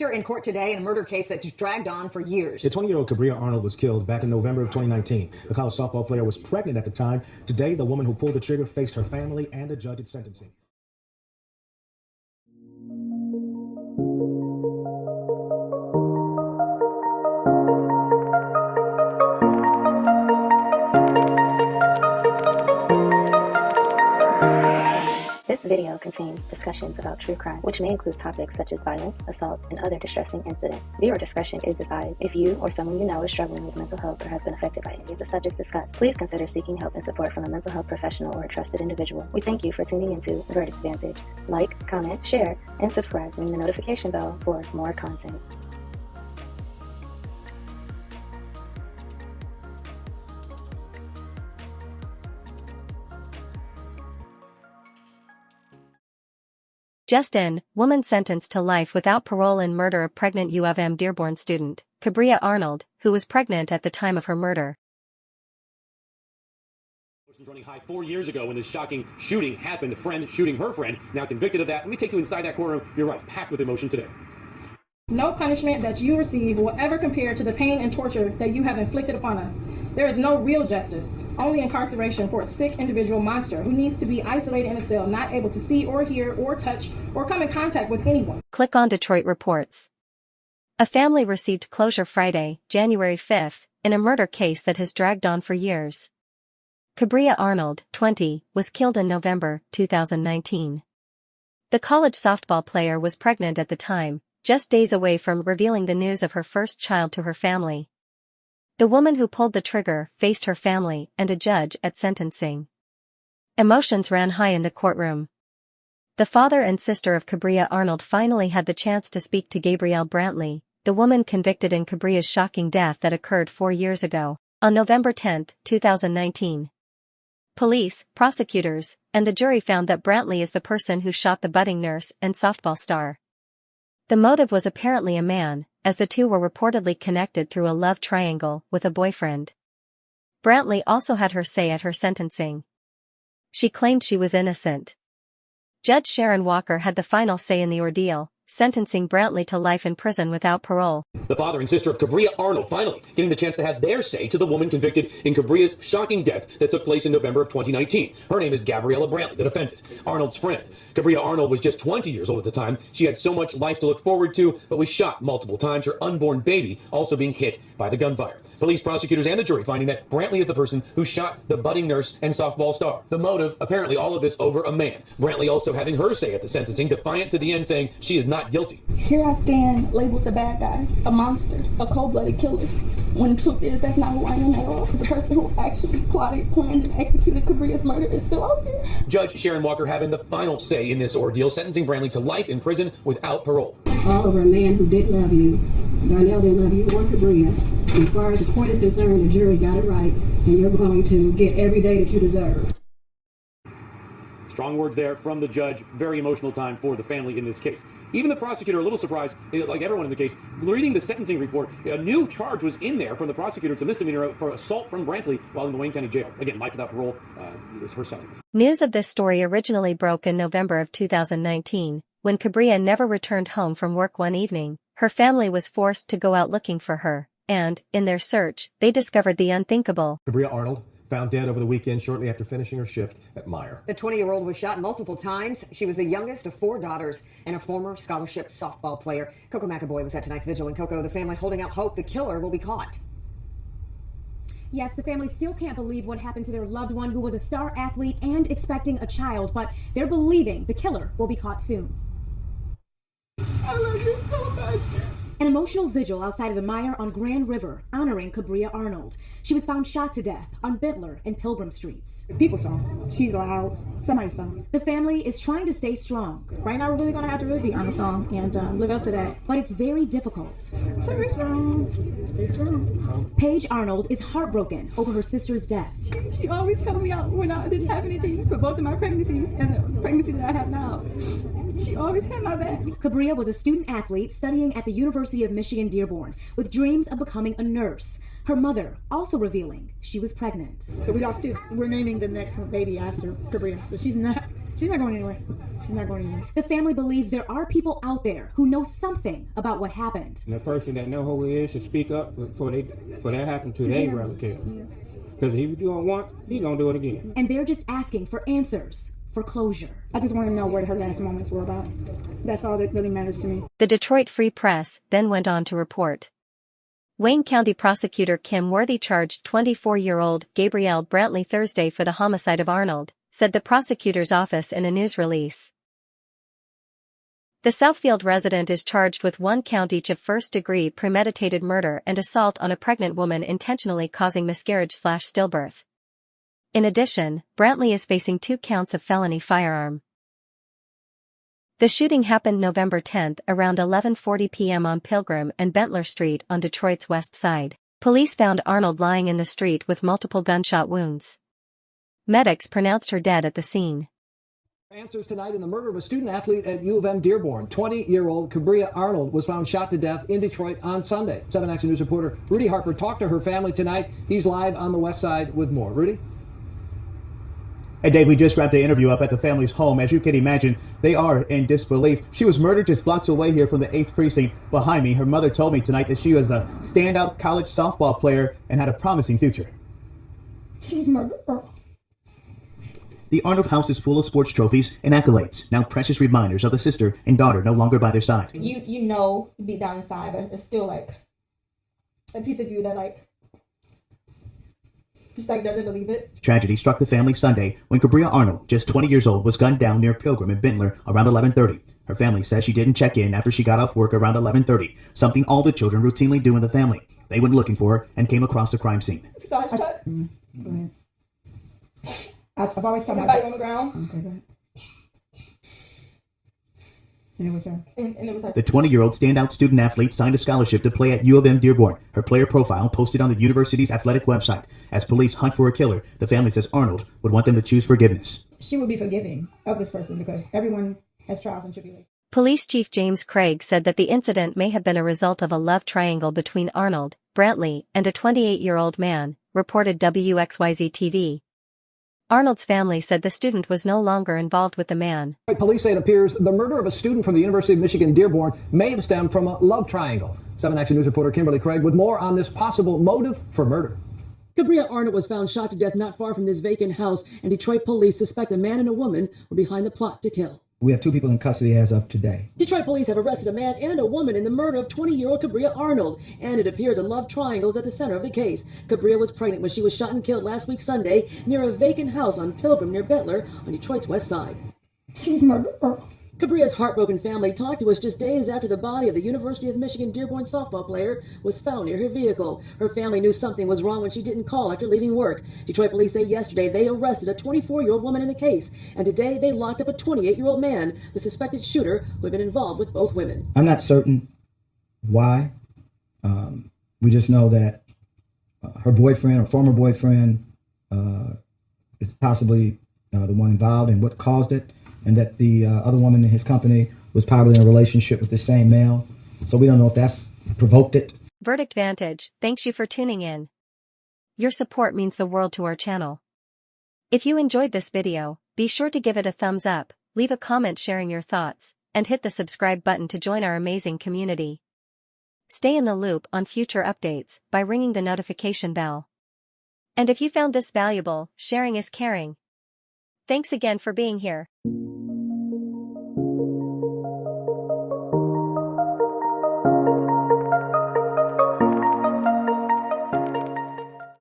In court today in a murder case that just dragged on for years. The 20-year-old Kabria Arnold was killed back in November of 2019. The college softball player was pregnant at the time. Today, the woman who pulled the trigger faced her family and a judge at sentencing. This video contains discussions about true crime, which may include topics such as violence, assault, and other distressing incidents. Viewer discretion is advised. If you or someone you know is struggling with mental health or has been affected by any of the subjects discussed, please consider seeking help and support from a mental health professional or a trusted individual. We thank you for tuning into Verdict Vantage. Like, comment, share, and subscribe. Ring the notification bell for more content. Just in, woman sentenced to life without parole in murder of pregnant U of M Dearborn student, Kabria Arnold, who was pregnant at the time of her murder. Running high 4 years ago when this shocking shooting happened, a friend shooting her friend, now convicted of that. Let me take you inside that courtroom. You're right, packed with emotion today. No punishment that you receive will ever compare to the pain and torture that you have inflicted upon us. There is no real justice, only incarceration for a sick individual monster who needs to be isolated in a cell, not able to see or hear or touch or come in contact with anyone. Click on Detroit Reports. A family received closure Friday, January 5th, in a murder case that has dragged on for years. Kabria Arnold, 20, was killed in November 2019. The college softball player was pregnant at the time, just days away from revealing the news of her first child to her family. The woman who pulled the trigger faced her family and a judge at sentencing. Emotions ran high in the courtroom. The father and sister of Kabria Arnold finally had the chance to speak to Gabrielle Brantley, the woman convicted in Kabria's shocking death that occurred 4 years ago, on November 10, 2019. Police, prosecutors, and the jury found that Brantley is the person who shot the budding nurse and softball star. The motive was apparently a man, as the two were reportedly connected through a love triangle with a boyfriend. Brantley also had her say at her sentencing. She claimed she was innocent. Judge Sharon Walker had the final say in the ordeal, sentencing Brantley to life in prison without parole. The father and sister of Kabria Arnold finally getting the chance to have their say to the woman convicted in Kabria's shocking death that took place in November of 2019. Her name is Gabriella Brantley, the defendant, Arnold's friend. Kabria Arnold was just 20 years old at the time. She had so much life to look forward to, but was shot multiple times, her unborn baby also being hit by the gunfire. Police, prosecutors, and the jury finding that Brantley is the person who shot the budding nurse and softball star. The motive, apparently all of this over a man. Brantley also having her say at the sentencing, defiant to the end, saying she is not guilty. Here I stand, labeled the bad guy, a monster, a cold-blooded killer. When the truth is, that's not who I am at all. The person who actually plotted, planned, and executed Kabria's murder is still out there. Judge Sharon Walker having the final say in this ordeal, sentencing Brantley to life in prison without parole. All over a man who didn't love you. Darnell didn't love you or Kabria. As far as the court is concerned, the jury got it right, and you're going to get every day that you deserve. Strong words there from the judge. Very emotional time for the family in this case. Even the prosecutor, a little surprised, like everyone in the case, reading the sentencing report, a new charge was in there from the prosecutor. It's a misdemeanor for assault from Brantley while in the Wayne County Jail. Again, life without parole is her sentence. News of this story originally broke in November of 2019, when Kabria never returned home from work one evening. Her family was forced to go out looking for her, and, in their search, they discovered the unthinkable. Kabria Arnold, found dead over the weekend shortly after finishing her shift at Meyer. The 20-year-old was shot multiple times. She was the youngest of 4 daughters and a former scholarship softball player. Coco McAvoy was at tonight's Vigil. And Coco, the family holding out hope the killer will be caught. Yes, the family still can't believe what happened to their loved one who was a star athlete and expecting a child, but they're believing the killer will be caught soon. I love you so much. An emotional vigil outside of the Meyer on Grand River honoring Kabria Arnold. She was found shot to death on Bittler and Pilgrim Streets. People saw her. She's loud. Somebody saw her. The family is trying to stay strong. Right now, we're really going to have to really be on the song and live up to that. But it's very difficult. Stay strong. Stay strong. Paige Arnold is heartbroken over her sister's death. She always helped me out when I didn't have anything for both of my pregnancies and the pregnancy that I have now. She always had my back. Kabria was a student athlete studying at the University of Michigan Dearborn with dreams of becoming a nurse. Her mother also revealing she was pregnant. So we lost 2. We're naming the next baby after Kabria. So she's She's not going anywhere. She's not going anywhere. The family believes there are people out there who know something about what happened. And the person that know who it is should speak up for that happen to their relative. Because if he do it once, he's going to do it again. And they're just asking for answers, for closure. I just want to know what her last moments were about. That's all that really matters to me. The Detroit Free Press then went on to report. Wayne County Prosecutor Kim Worthy charged 24-year-old Gabrielle Brantley Thursday for the homicide of Arnold, said the prosecutor's office in a news release. The Southfield resident is charged with 1 count each of first-degree premeditated murder and assault on a pregnant woman intentionally causing miscarriage/stillbirth. In addition, Brantley is facing 2 counts of felony firearm. The shooting happened November 10 around 11:40 p.m. on Pilgrim and Bentler Street on Detroit's west side. Police found Arnold lying in the street with multiple gunshot wounds. Medics pronounced her dead at the scene. Answers tonight in the murder of a student athlete at U of M Dearborn. 20-year-old Kabria Arnold was found shot to death in Detroit on Sunday. 7 Action News reporter Rudy Harper talked to her family tonight. He's live on the west side with more. Rudy? Hey Dave, we just wrapped the interview up at the family's home. As you can imagine, they are in disbelief. She was murdered just blocks away here from the 8th precinct behind me. Her mother told me tonight that she was a standout college softball player and had a promising future. She's my girl. The Arnold house is full of sports trophies and accolades, now precious reminders of the sister and daughter no longer by their side. You know, deep down inside, but it's still like a piece of you that like just like doesn't believe it. Tragedy struck the family Sunday when Kabria Arnold, just 20 years old, was gunned down near Pilgrim and Bentler around 11:30. Her family says she didn't check in after she got off work around 11:30, something all the children routinely do in the family. They went looking for her and came across the crime scene. Go ahead. I've always told my body on the ground. Okay, go ahead. And it was her. And it was her. The 20-year-old standout student athlete signed a scholarship to play at U of M Dearborn. Her player profile posted on the university's athletic website. As police hunt for a killer, the family says Arnold would want them to choose forgiveness. She would be forgiving of this person because everyone has trials and tribulations. Police Chief James Craig said that the incident may have been a result of a love triangle between Arnold, Brantley, and a 28-year-old man, reported WXYZ TV. Arnold's family said the student was no longer involved with the man. Police say it appears the murder of a student from the University of Michigan Dearborn may have stemmed from a love triangle. 7 Action News reporter Kimberly Craig with more on this possible motive for murder. Kabria Arnold was found shot to death not far from this vacant house, and Detroit police suspect a man and a woman were behind the plot to kill. We have 2 people in custody as of today. Detroit police have arrested a man and a woman in the murder of 20-year-old Kabria Arnold, and it appears a love triangle is at the center of the case. Kabria was pregnant when she was shot and killed last week Sunday near a vacant house on Pilgrim near Bentler on Detroit's west side. She's my girl. Kabria's heartbroken family talked to us just days after the body of the University of Michigan Dearborn softball player was found near her vehicle. Her family knew something was wrong when she didn't call after leaving work. Detroit police say yesterday they arrested a 24-year-old woman in the case, and today they locked up a 28-year-old man, the suspected shooter who had been involved with both women. I'm not certain why. We just know that her boyfriend or former boyfriend is possibly the one involved in what caused it, and that the other woman in his company was probably in a relationship with the same male. So we don't know if that's provoked it. Verdict Vantage thanks you for tuning in. Your support means the world to our channel. If you enjoyed this video, be sure to give it a thumbs up, leave a comment sharing your thoughts, and hit the subscribe button to join our amazing community. Stay in the loop on future updates by ringing the notification bell. And if you found this valuable, sharing is caring. Thanks again for being here.